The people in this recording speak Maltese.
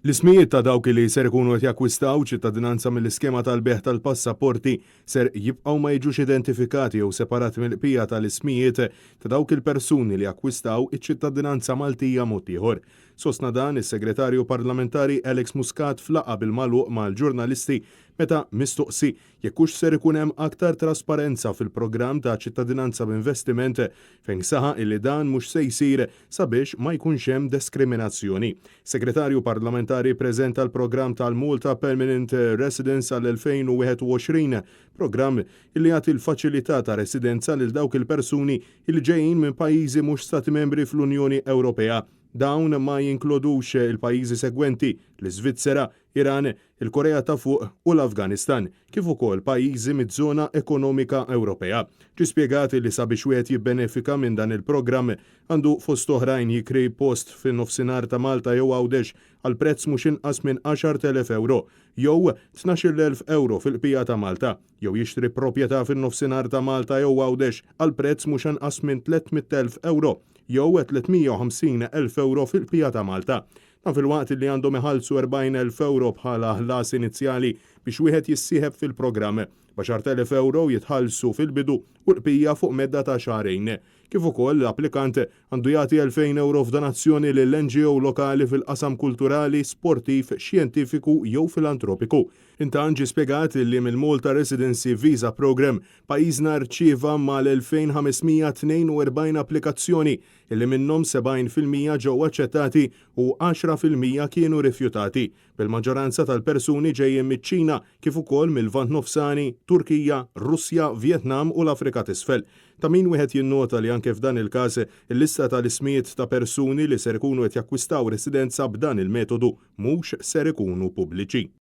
L-ismijiet ta' dawk li ser ikunu qed jakkwistaw ċittadinanza mill-iskema tal-beħ tal-passaporti ser jibqgħu ma jiġux identifikati jew separati mill-qbija tal-ismijiet ta' dawk il-persuni li jakkwistaw iċ-ċittadinanza Maltija mod ieħor. Sostna dan is-Segretarju Parlamentari Alex Muscat f'laqgħa bil-magħluq mal-ġurnalisti meta mistoqsi jekk hux ser ikun hemm aktar trasparenza fil-programm ta' ċittadinanza b'investiment fejn saħaq illi dan mhux se jsir sabiex ma jkunx hemm diskriminazzjoni. Segretarju Parlamentari preżenta l-programm tal-Malta Permanent Residence għal-2021, programm illi jagħti l-faċilità ta' residenza lil dawk il-persuni li ġejjin minn pajjiżi mhux stati membri fl-Unjoni Ewropea. Dawn ma jinkludux il-pajjiżi segwenti l-Iżvizzera, Iran, il-Korea ta' fuq u l-Afganistan, kif ukoll pajjiżi miż-żona ekonomika Ewropea. Ġie spjegat li sabiex wieħed jibbenefika minn dan il-programm għandu fost oħrajn jikri post fin-nofsinhar ta' Malta jew għawdex għal prezz mhux inqas minn 10,000 euro jew 12,000 euro fil-qbija ta' Malta, jew jixtri proprjetà fin-nofsinhar ta' Malta jew għawdex għal prezz mhux inqas minn 300,000 euro jew 350,000 euro fil-qbija ta' Malta. Dan fil-waqt li għandhom iħallsu 40,000 euro bħala ħlas inizjali biex wieħed jissieħeb fil-programm. 10,000 euro jitħallsu fil-bidu u l-qbija fuq medda ta' xahrejn. Kif ukoll l-applikant għandu jagħti 2,000 euro f'donazzjoni lill-NGO lokali fil-qasam kulturali, sportiv, xjentifiku jew filantropiku. Intant ġie spjegat li mill-Malta Residency Visa Program pajjiżna rċieva mal-2542 applikazzjoni illi minnhom 70% ġew aċċettati u 10% kienu rifjutati. Bil-maġġoranza tal-persuni ġejjin miċ-Ċina kif ukoll mill-Lvant Nofsani, Turkija, Russja, Vjetnam u l-Afrika t'isfel. Ta' min wieħed jinnota li anke f'dan il-każ il-lista tal-ismijiet ta' persuni li ser ikunu qed jakkwistaw residenza b'dan il-metodu mhux ser ikunu pubbliċi.